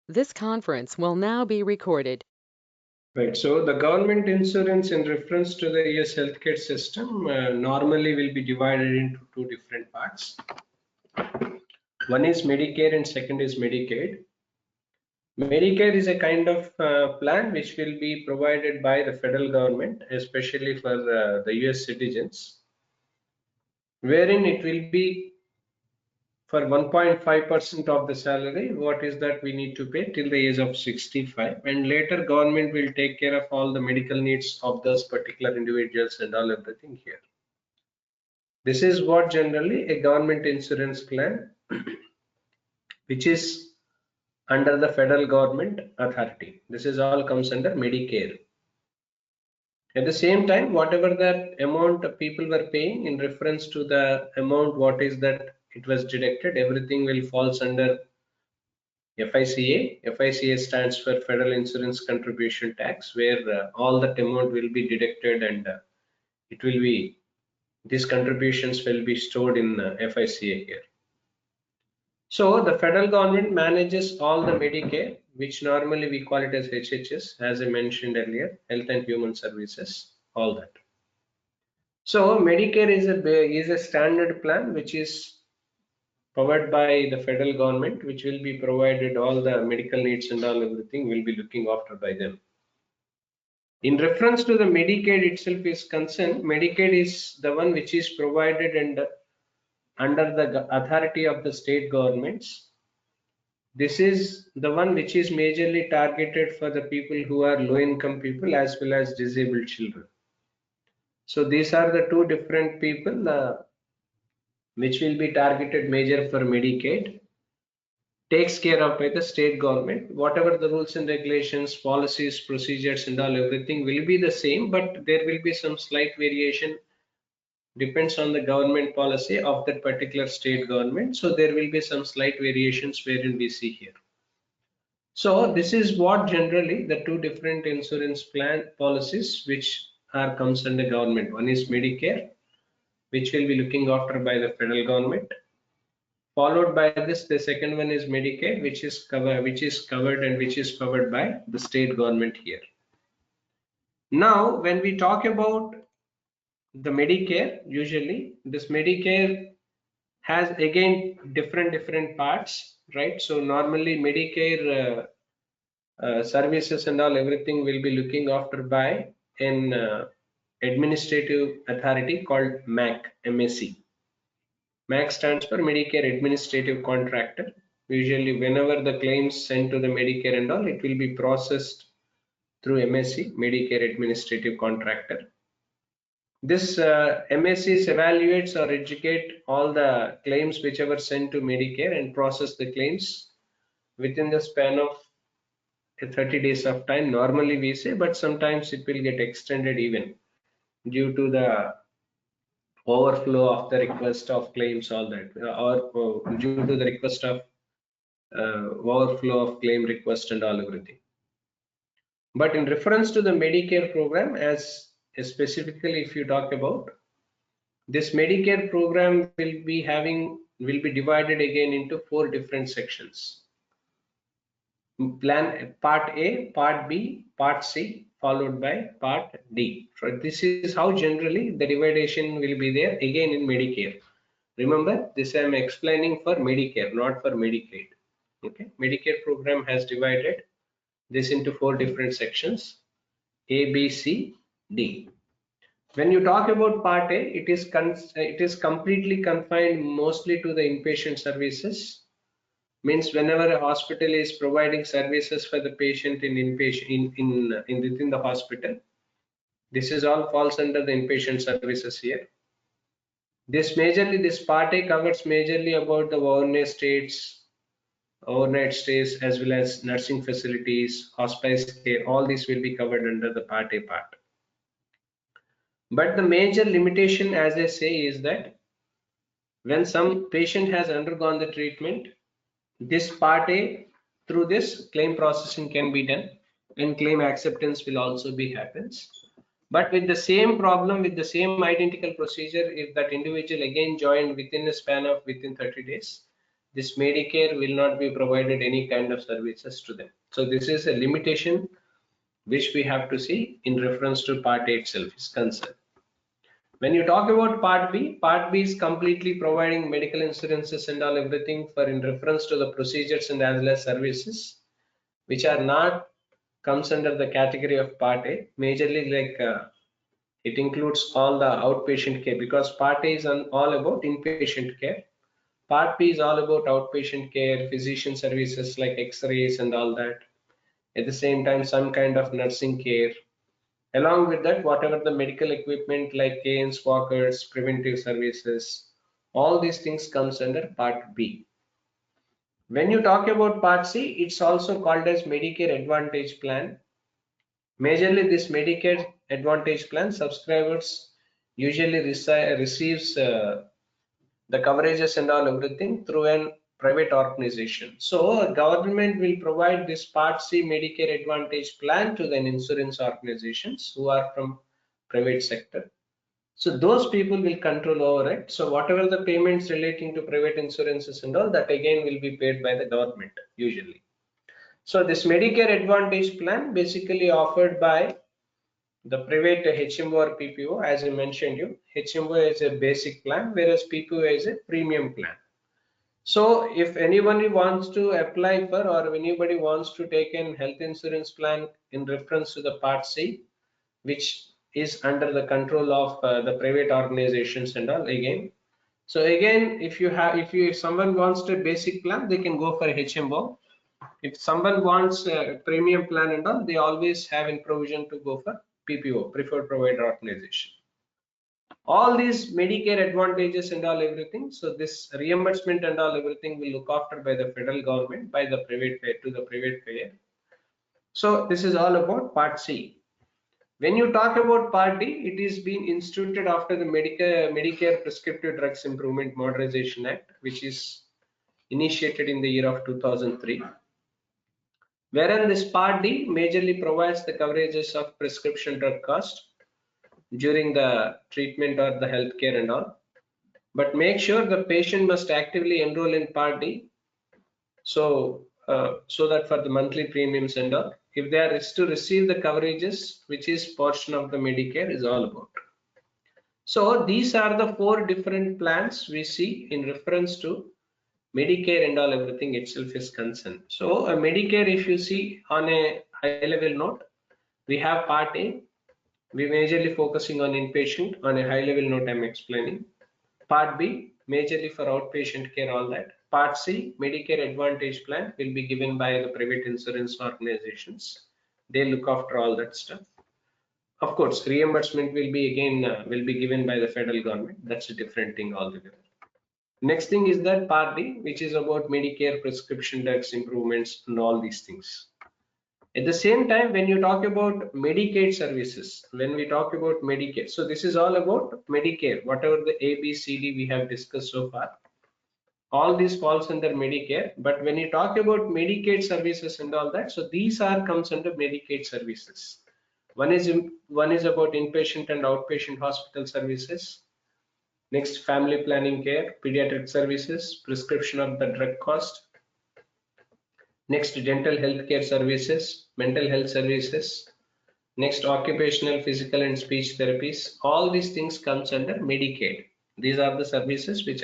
This conference will now be recorded. Right. So the government insurance in reference to the US healthcare system normally will be divided into two different parts. One is Medicare and second is Medicaid. Medicare is a kind of plan which will be provided by the federal government, especially for the US citizens, wherein it will be for 1.5% of the salary. What is that we need to pay till the age of 65, and later government will take care of all the medical needs of those particular individuals and all everything here. This is what generally a government insurance plan which is under the federal government authority. This is all comes under Medicare. At the same time, whatever that amount people were paying in reference to the amount, what is that it was deducted, everything will falls under FICA. FICA stands for Federal Insurance Contribution Tax, where all that amount will be deducted, and it will be these contributions will be stored in FICA here. So the federal government manages all the Medicare, which normally we call it as HHS, as I mentioned earlier, Health and Human Services, all that. So Medicare is a standard plan which is powered by the federal government, which will be provided all the medical needs and all everything will be looking after by them. In reference to the Medicaid itself is concerned, Medicaid is the one which is provided and under the authority of the state governments. This is the one which is majorly targeted for the people who are low income people as well as disabled children. So these are the two different people which will be targeted major for Medicaid, takes care of by the state government. Whatever the rules and regulations, policies, procedures and all everything will be the same, but there will be some slight variation, depends on the government policy of that particular state government. So there will be some slight variations wherein we see here. So this is what generally the two different insurance plan policies which are comes under government. One is Medicare, which will be looking after by the federal government. Followed by this, the second one is Medicaid, which is covered and which is covered by the state government here. Now, when we talk about the Medicare, usually this Medicare has again different parts, right? So normally Medicare services and all everything will be looking after by an administrative authority called MAC. MAC stands for Medicare Administrative Contractor. Usually, whenever the claims sent to the Medicare and all, it will be processed through MSC, Medicare Administrative Contractor. This MSCs evaluates or educate all the claims whichever sent to Medicare and process the claims within the span of 30 days of time. Normally we say, but sometimes it will get extended even due to the overflow of the request of claims, all that, or due to the request of overflow of claim request and all everything. But in reference to the Medicare program, as specifically if you talk about this Medicare program will be divided again into four different sections. Plan Part A, Part B, Part C, followed by Part D. So this is how generally the division will be there again in Medicare. Remember, this I am explaining for Medicare, not for Medicaid. Okay, Medicare program has divided this into four different sections: A, B, C, D. When you talk about Part A, it is completely confined mostly to the inpatient services. Means whenever a hospital is providing services for the patient in inpatient in within the hospital, this is all falls under the inpatient services here. This Part A covers majorly about the overnight stays as well as nursing facilities, hospice care. All these will be covered under the Part A part. But the major limitation, as I say, is that when some patient has undergone the treatment, this Part A, through this claim processing can be done and claim acceptance will also be happens. But with the same problem, with the same identical procedure, if that individual again joined within a span of within 30 days, this Medicare will not be provided any kind of services to them. So this is a limitation which we have to see in reference to Part A itself is concerned. When you talk about Part B is completely providing medical insurances and all everything for in reference to the procedures and as well as services which are not comes under the category of Part A. Majorly it includes all the outpatient care because Part A is all about inpatient care. Part B is all about outpatient care, physician services like X-rays and all that. At the same time, some kind of nursing care. Along with that, whatever the medical equipment like canes, walkers, preventive services, all these things comes under Part B. When you talk about Part C, it's also called as Medicare Advantage Plan. Majorly, this Medicare Advantage Plan subscribers usually receives the coverages and all everything through an private organization. So government will provide this Part C Medicare Advantage Plan to the insurance organizations who are from private sector. So those people will control over it. So whatever the payments relating to private insurances and all that again will be paid by the government usually. So this Medicare Advantage Plan basically offered by the private HMO or PPO, as I mentioned you, HMO is a basic plan, whereas PPO is a premium plan. So if anybody wants to apply for or if anybody wants to take in health insurance plan in reference to the Part C, which is under the control of the private organizations and all again. So again, if someone wants a basic plan, they can go for HMO. If someone wants a premium plan and all, they always have in provision to go for PPO, preferred provider organization. All these Medicare advantages and all everything. So this reimbursement and all everything will look after by the federal government, by the private payer to the private payer. So this is all about Part C. When you talk about Part D, it is being instituted after the Medicare Prescriptive Drugs Improvement Modernization Act, which is initiated in the year of 2003. Wherein this Part D majorly provides the coverages of prescription drug cost during the treatment or the healthcare and all. But make sure the patient must actively enroll in Part D, so that for the monthly premiums and all, if they are to receive the coverages, which is portion of the Medicare is all about. So these are the 4 different plans we see in reference to Medicare and all everything itself is concerned. So Medicare, if you see on a high level note, we have Part A. We majorly focusing on inpatient. On a high level note, I'm explaining. Part B, majorly for outpatient care, all that. Part C, Medicare Advantage Plan will be given by the private insurance organizations. They look after all that stuff. Of course, reimbursement will be again will be given by the federal government. That's a different thing altogether. Next thing is that Part D, which is about Medicare prescription drugs improvements and all these things. At the same time, when you talk about Medicaid services, when we talk about Medicare, so this is all about Medicare, whatever the A, B, C, D we have discussed so far. All this falls under Medicare, but when you talk about Medicaid services and all that, so these comes under Medicaid services. One is about inpatient and outpatient hospital services. Next, family planning care, pediatric services, prescription of the drug cost. Next, dental health care services, mental health services. Next, occupational, physical and speech therapies. All these things comes under Medicaid. These are the services which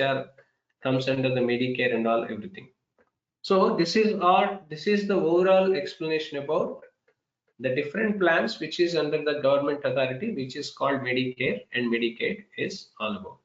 comes under the Medicare and all everything. So this is the overall explanation about the different plans which is under the government authority, which is called Medicare and Medicaid is all about.